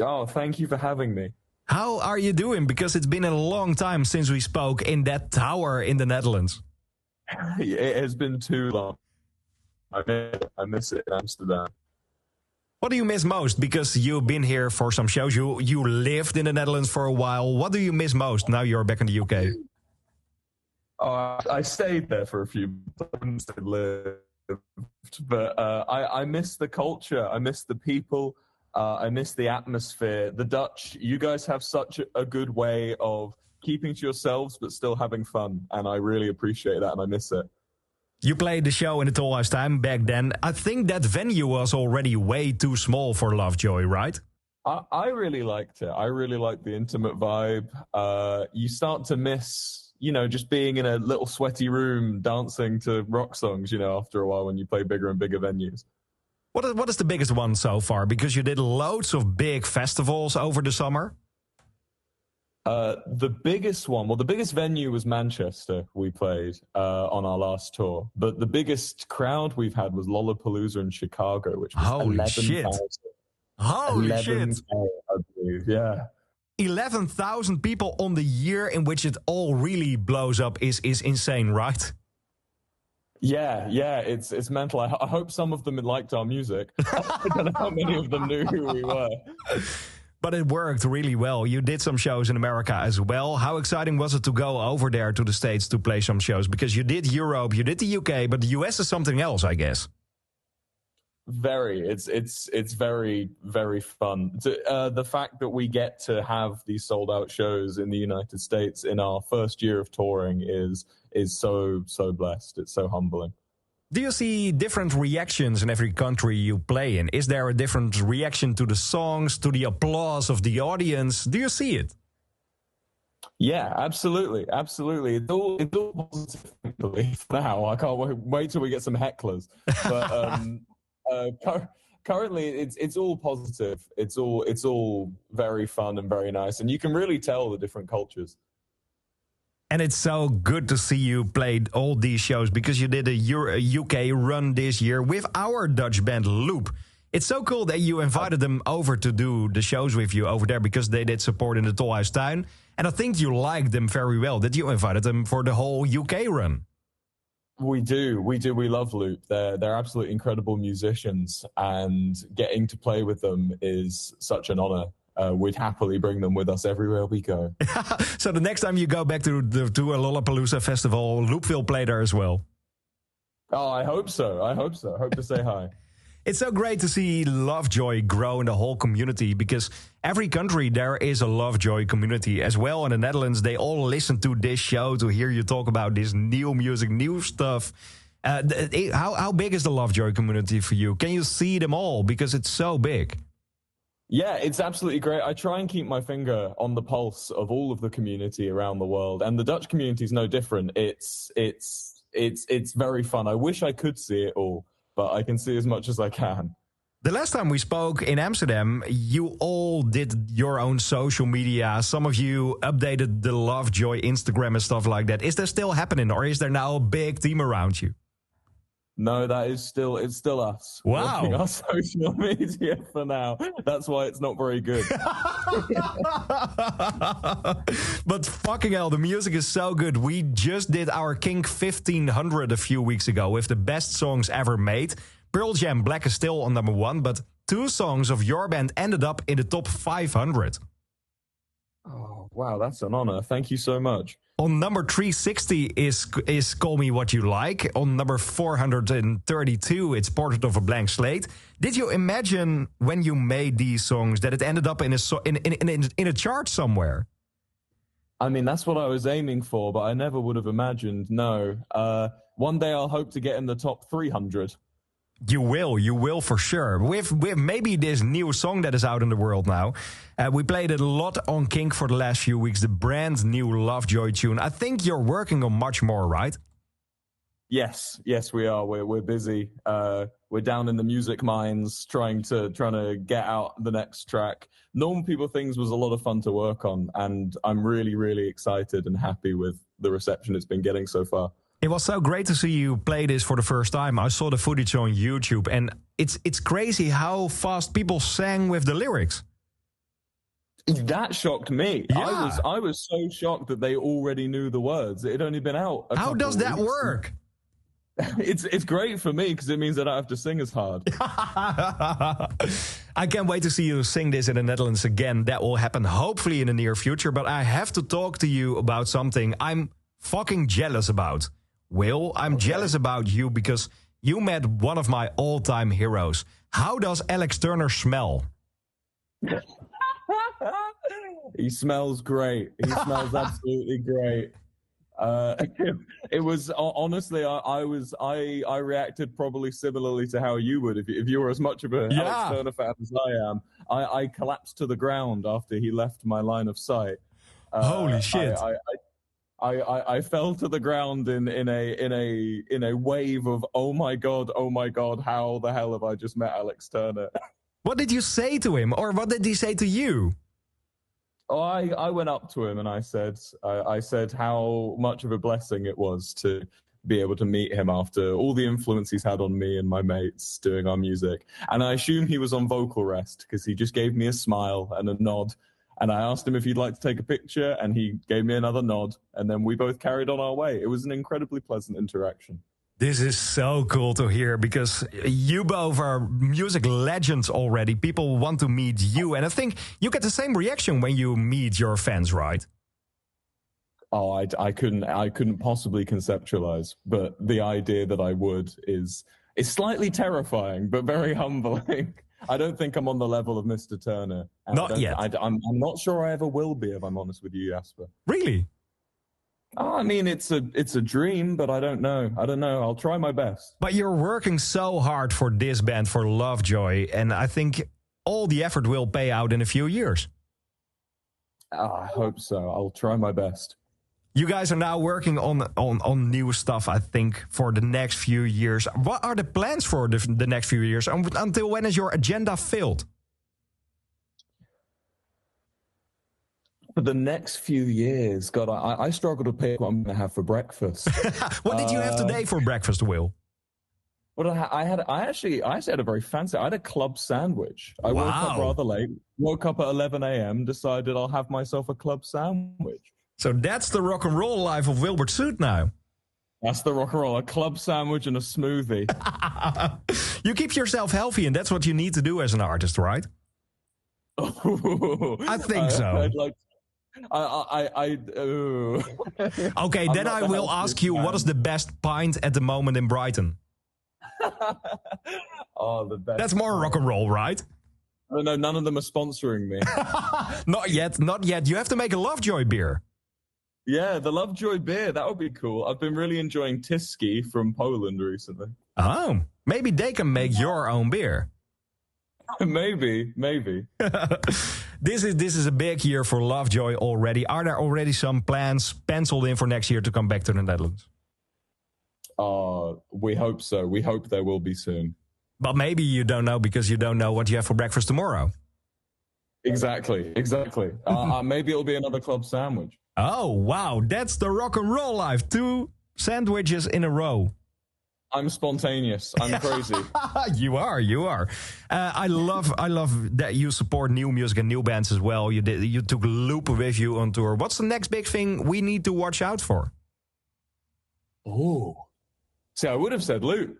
Oh, thank you for having me. How are you doing? Because it's been a long time since we spoke in that tower in the Netherlands. It has been too long. I miss it in Amsterdam. What do you miss most? Because you've been here for some shows. You lived in the Netherlands for a while. What do you miss most now you're back in the UK? I stayed there for a few months and lived, but I miss the culture. I miss the people. I miss the atmosphere. The Dutch, you guys have such a good way of keeping to yourselves but still having fun, and I really appreciate that, and I miss it. You played the show in the Tolhuis Tuin back then. I think that venue was already way too small for Lovejoy, right? I really liked it. I really liked the intimate vibe. You start to miss, just being in a little sweaty room dancing to rock songs, after a while when you play bigger and bigger venues. What is the biggest one so far? Because you did loads of big festivals over the summer. The biggest one, the biggest venue was Manchester. We played on our last tour, but the biggest crowd we've had was Lollapalooza in Chicago, which was 11,000. Holy shit! I believe, yeah. 11,000 people on the year in which it all really blows up is insane, right? Yeah, it's mental. I hope some of them liked our music. I don't know how many of them knew who we were. But it worked really well. You did some shows in America as well. How exciting was it to go over there to the States to play some shows? Because you did Europe, you did the UK, but the US is something else, I guess. Very. It's very, very fun. The fact that we get to have these sold out shows in the United States in our first year of touring is so blessed. It's so humbling. Do you see different reactions in every country you play in? Is there a different reaction to the songs, to the applause of the audience? Do you see it? Yeah, absolutely. It's all positive now. I can't wait till we get some hecklers. But currently, it's all positive. It's all very fun and very nice, and you can really tell the different cultures. And it's so good to see you play all these shows because you did a UK run this year with our Dutch band Loupe. It's so cool that you invited them over to do the shows with you over there because they did support in the Tolhuis Tuin. And I think you liked them very well, that you invited them for the whole UK run. We do. We love Loupe. They're absolutely incredible musicians, and getting to play with them is such an honor. We'd happily bring them with us everywhere we go. So the next time you go back to a Lollapalooza festival, Loupe will play there as well. Oh, I hope so. I hope to say hi. It's so great to see Lovejoy grow in the whole community because every country there is a Lovejoy community as well. In the Netherlands, they all listen to this show to hear you talk about this new music, new stuff. How big is the Lovejoy community for you? Can you see them all? Because it's so big. Yeah, it's absolutely great. I try and keep my finger on the pulse of all of the community around the world, and the Dutch community is no different. It's very fun. I wish I could see it all, but I can see as much as I can. The last time we spoke in Amsterdam, you all did your own social media. Some of you updated the Lovejoy Instagram and stuff like that. Is that still happening, or is there now a big team around you? No, it's still us. Wow. Working our social media for now. That's why it's not very good. But fucking hell, the music is so good. We just did our KINK 1500 a few weeks ago with the best songs ever made. Pearl Jam Black is still on number 1, but 2 songs of your band ended up in the top 500. Oh, wow, that's an honor. Thank you so much. On number 360 is Call Me What You Like. On number 432, it's Portrait of a Blank Slate. Did you imagine when you made these songs that it ended up in a chart somewhere? I mean, that's what I was aiming for, but I never would have imagined, no. One day I'll hope to get in the top 300. You will for sure. With maybe this new song that is out in the world now. We played it a lot on KINK for the last few weeks, the brand new Lovejoy tune. I think you're working on much more, right? Yes, we are. We're busy. We're down in the music mines trying to get out the next track. Normal People Things was a lot of fun to work on, and I'm really, really excited and happy with the reception it's been getting so far. It was so great to see you play this for the first time. I saw the footage on YouTube, and it's crazy how fast people sang with the lyrics. That shocked me. Yeah. I was so shocked that they already knew the words. It had only been out. How does that work? It's great for me because it means I don't have to sing as hard. I can't wait to see you sing this in the Netherlands again. That will happen hopefully in the near future. But I have to talk to you about something I'm fucking jealous about. Will, I'm jealous about you because you met one of my all-time heroes. How does Alex Turner smell? He smells great. He smells absolutely great. It was honestly, I reacted probably similarly to how you would if you were as much of a Alex Turner fan as I am. I collapsed to the ground after he left my line of sight. Holy shit! I fell to the ground in a wave of oh my god, how the hell have I just met Alex Turner? What did you say to him, or what did he say to you? Oh, I went up to him and I said how much of a blessing it was to be able to meet him after all the influence he's had on me and my mates doing our music. And I assume he was on vocal rest because he just gave me a smile and a nod. And I asked him if he'd like to take a picture and he gave me another nod. And then we both carried on our way. It was an incredibly pleasant interaction. This is so cool to hear because you both are music legends already. People want to meet you. And I think you get the same reaction when you meet your fans, right? Oh, I couldn't possibly conceptualize. But the idea that I would is slightly terrifying, but very humbling. I don't think I'm on the level of Mr. Turner. Not yet. I'm not sure I ever will be, if I'm honest with you, Jasper. Really? I mean, it's a dream, but I don't know. I'll try my best. But you're working so hard for this band, for Lovejoy, and I think all the effort will pay out in a few years. I hope so. I'll try my best. You guys are now working on new stuff, I think, for the next few years. What are the plans for the next few years? Until when is your agenda filled? For the next few years, God, I struggle to pick what I'm going to have for breakfast. What did you have today for breakfast, Will? What I actually had a very fancy. I had a club sandwich. I woke up rather late. Woke up at 11 a.m. Decided I'll have myself a club sandwich. So that's the rock and roll life of Wilbert Soot now. That's the rock and roll. A club sandwich and a smoothie. You keep yourself healthy, and that's what you need to do as an artist, right? I think so. I'd like. Okay, then I will ask you, what is the best pint at the moment in Brighton? Oh, the best. That's more rock and roll, right? No, none of them are sponsoring me. Not yet. You have to make a Lovejoy beer. Yeah, the Lovejoy beer, that would be cool. I've been really enjoying Tiski from Poland recently. Oh, maybe they can make your own beer. Maybe. This is a big year for Lovejoy already. Are there already some plans penciled in for next year to come back to the Netherlands? We hope so. We hope there will be soon. But maybe you don't know because you don't know what you have for breakfast tomorrow. Exactly. Maybe it'll be another club sandwich. Oh, wow. That's the rock and roll life. 2 sandwiches in a row. I'm spontaneous. I'm crazy. You are. I love that you support new music and new bands as well. You took Loupe with you on tour. What's the next big thing we need to watch out for? Oh, see, I would have said Loupe.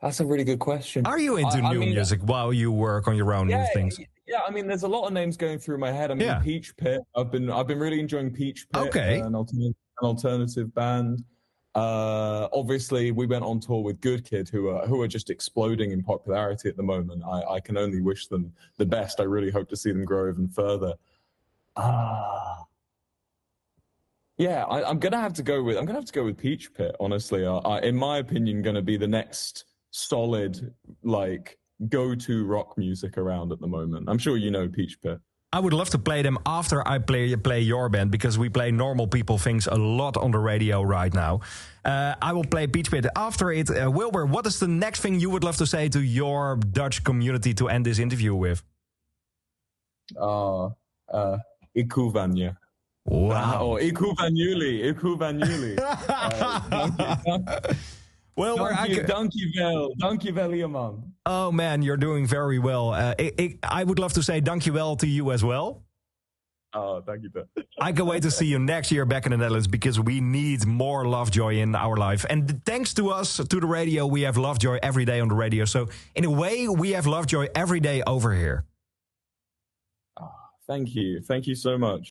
That's a really good question. Are you into new music while you work on your own new things? Yeah, I mean, there's a lot of names going through my head. I mean, Peach Pit. I've been really enjoying Peach Pit. Okay, an alternative band. Obviously, we went on tour with Good Kid, who are just exploding in popularity at the moment. I can only wish them the best. I really hope to see them grow even further. Yeah, I'm gonna have to go with Peach Pit. Honestly, in my opinion, going to be the next solid go-to rock music around at the moment. I'm sure you know Peach Pit. I would love to play them after I play your band, because we play Normal People Things a lot on the radio right now. I will play Peach Pit after it. Wilbur, what is the next thing you would love to say to your Dutch community to end this interview with? Ik hou van je. Wow. Ik hou van jullie. Well, dankjewel, man. Oh man, you're doing very well. I would love to say dankjewel to you as well. Oh, thank you. I can wait to see you next year back in the Netherlands because we need more Lovejoy in our life. And thanks to us, to the radio, we have Lovejoy every day on the radio. So in a way, we have Lovejoy every day over here. Oh, thank you. Thank you so much.